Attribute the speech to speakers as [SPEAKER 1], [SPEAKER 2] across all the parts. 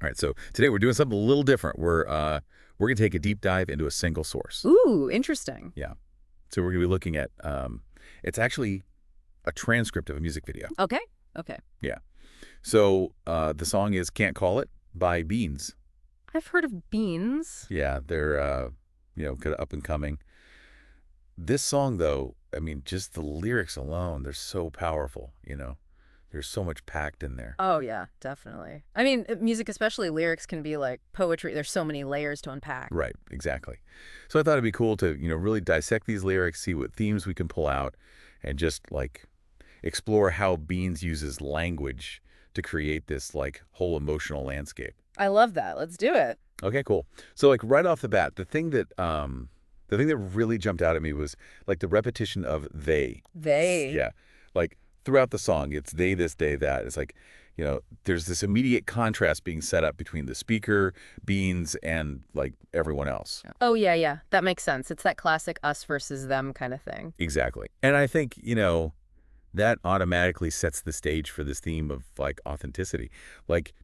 [SPEAKER 1] All right, so today we're doing something a little different. We're going to take a deep dive into a single source.
[SPEAKER 2] Ooh, interesting.
[SPEAKER 1] Yeah. So we're going to be looking at, it's actually a transcript of a music video.
[SPEAKER 2] Okay. Okay.
[SPEAKER 1] Yeah. So the song is Can't Call It by BEANZ.
[SPEAKER 2] I've heard of BEANZ.
[SPEAKER 1] Yeah, they're, kind of up and coming. This song, though, I mean, just the lyrics alone, they're so powerful, There's so much packed in there.
[SPEAKER 2] Oh, yeah, definitely. I mean, music, especially lyrics, can be like poetry. There's so many layers to unpack.
[SPEAKER 1] Right, exactly. So I thought it'd be cool to, really dissect these lyrics, see what themes we can pull out, and just, explore how BEANZ uses language to create this, whole emotional landscape.
[SPEAKER 2] I love that. Let's do it.
[SPEAKER 1] Okay, cool. So, right off the bat, the thing that really jumped out at me was, the repetition of they.
[SPEAKER 2] They.
[SPEAKER 1] Yeah. Throughout the song, it's they this, they that. It's there's this immediate contrast being set up between the speaker, BEANZ, and, everyone else.
[SPEAKER 2] Oh, yeah, yeah. That makes sense. It's that classic us versus them kind of thing.
[SPEAKER 1] Exactly. And I think, that automatically sets the stage for this theme of, authenticity.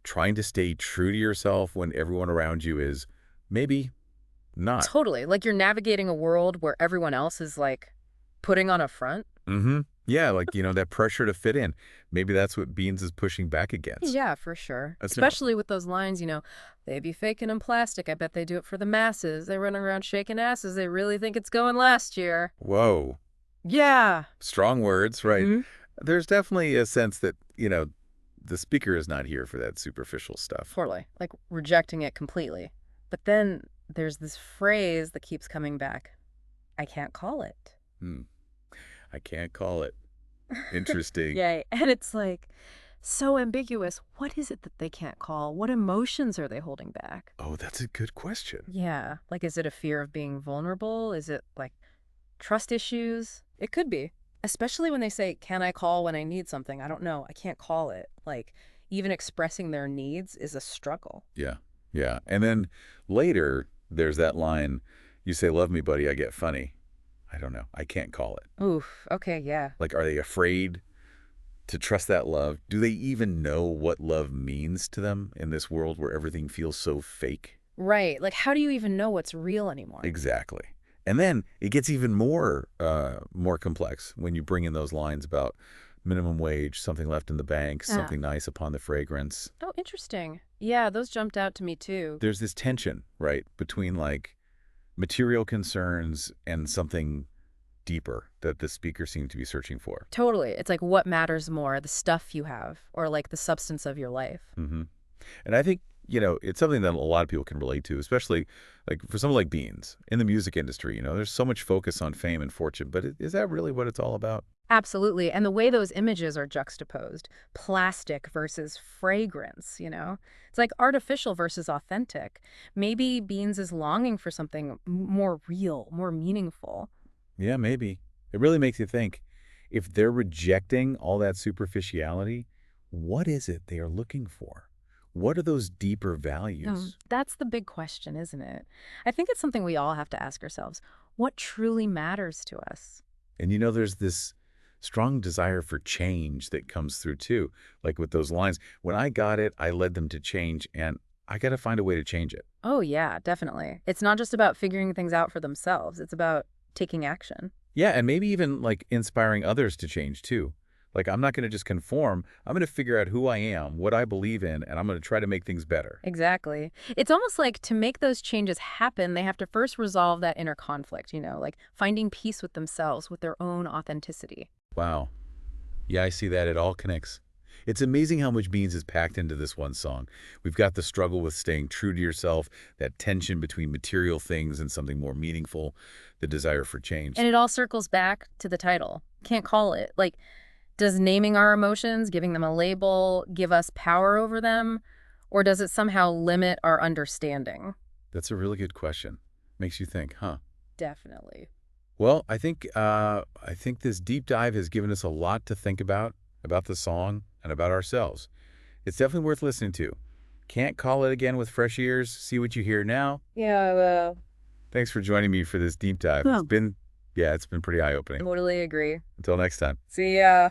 [SPEAKER 1] Trying to stay true to yourself when everyone around you is maybe not.
[SPEAKER 2] Totally. Like you're navigating a world where everyone else is, putting on a front.
[SPEAKER 1] Mm-hmm. Yeah, that pressure to fit in. Maybe that's what BEANZ is pushing back against.
[SPEAKER 2] Yeah, for sure.
[SPEAKER 1] That's
[SPEAKER 2] Especially with those lines, they be faking in plastic. I bet they do it for the masses. They run around shaking asses. They really think it's going last year.
[SPEAKER 1] Whoa.
[SPEAKER 2] Yeah.
[SPEAKER 1] Strong words, right?
[SPEAKER 2] Mm-hmm.
[SPEAKER 1] There's definitely a sense that, the speaker is not here for that superficial stuff.
[SPEAKER 2] Totally. Like rejecting it completely. But then there's this phrase that keeps coming back. I can't call it.
[SPEAKER 1] I can't call it. Interesting.
[SPEAKER 2] Yay. And it's so ambiguous. What is it that they can't call? What emotions are they holding back?
[SPEAKER 1] Oh, that's a good question.
[SPEAKER 2] Yeah. Is it a fear of being vulnerable? Is it trust issues? It could be. Especially when they say, can I call when I need something? I don't know. I can't call it. Even expressing their needs is a struggle.
[SPEAKER 1] Yeah. Yeah. And then later, there's that line, you say, love me, buddy, I get funny. I don't know. I can't call it.
[SPEAKER 2] Oof. Okay, yeah.
[SPEAKER 1] Are they afraid to trust that love? Do they even know what love means to them in this world where everything feels so fake?
[SPEAKER 2] Right. How do you even know what's real anymore?
[SPEAKER 1] Exactly. And then it gets even more complex when you bring in those lines about minimum wage, something left in the bank, something nice upon the fragrance.
[SPEAKER 2] Oh, interesting. Yeah, those jumped out to me too.
[SPEAKER 1] There's this tension, right, between material concerns and something deeper that the speaker seemed to be searching for.
[SPEAKER 2] Totally. It's what matters more, the stuff you have or the substance of your life.
[SPEAKER 1] Mm-hmm. And I think, it's something that a lot of people can relate to, especially for someone like BEANZ in the music industry. There's so much focus on fame and fortune, but is that really what it's all about?
[SPEAKER 2] Absolutely. And the way those images are juxtaposed, plastic versus fragrance, it's artificial versus authentic. Maybe BEANZ is longing for something more real, more meaningful.
[SPEAKER 1] Yeah, maybe. It really makes you think, if they're rejecting all that superficiality, what is it they are looking for? What are those deeper values?
[SPEAKER 2] That's the big question, isn't it? I think it's something we all have to ask ourselves. What truly matters to us?
[SPEAKER 1] And there's this strong desire for change that comes through too. With those lines, when I got it, I led them to change, and I got to find a way to change it.
[SPEAKER 2] Oh, yeah, definitely. It's not just about figuring things out for themselves. It's about taking action.
[SPEAKER 1] Yeah, and maybe even inspiring others to change too. I'm not going to just conform. I'm going to figure out who I am, what I believe in, and I'm going to try to make things better.
[SPEAKER 2] Exactly. It's almost to make those changes happen, they have to first resolve that inner conflict, finding peace with themselves, with their own authenticity.
[SPEAKER 1] Wow. Yeah, I see that. It all connects. It's amazing how much BEANZ is packed into this one song. We've got the struggle with staying true to yourself, that tension between material things and something more meaningful, the desire for change.
[SPEAKER 2] And it all circles back to the title. Can't call it. Does naming our emotions, giving them a label, give us power over them? Or does it somehow limit our understanding?
[SPEAKER 1] That's a really good question. Makes you think, huh?
[SPEAKER 2] Definitely.
[SPEAKER 1] Well, I think this deep dive has given us a lot to think about the song and about ourselves. It's definitely worth listening to. Can't call it again with fresh ears. See what you hear now.
[SPEAKER 2] Yeah, I will.
[SPEAKER 1] Thanks for joining me for this deep dive. It's been pretty eye-opening.
[SPEAKER 2] Totally agree.
[SPEAKER 1] Until next time.
[SPEAKER 2] See ya.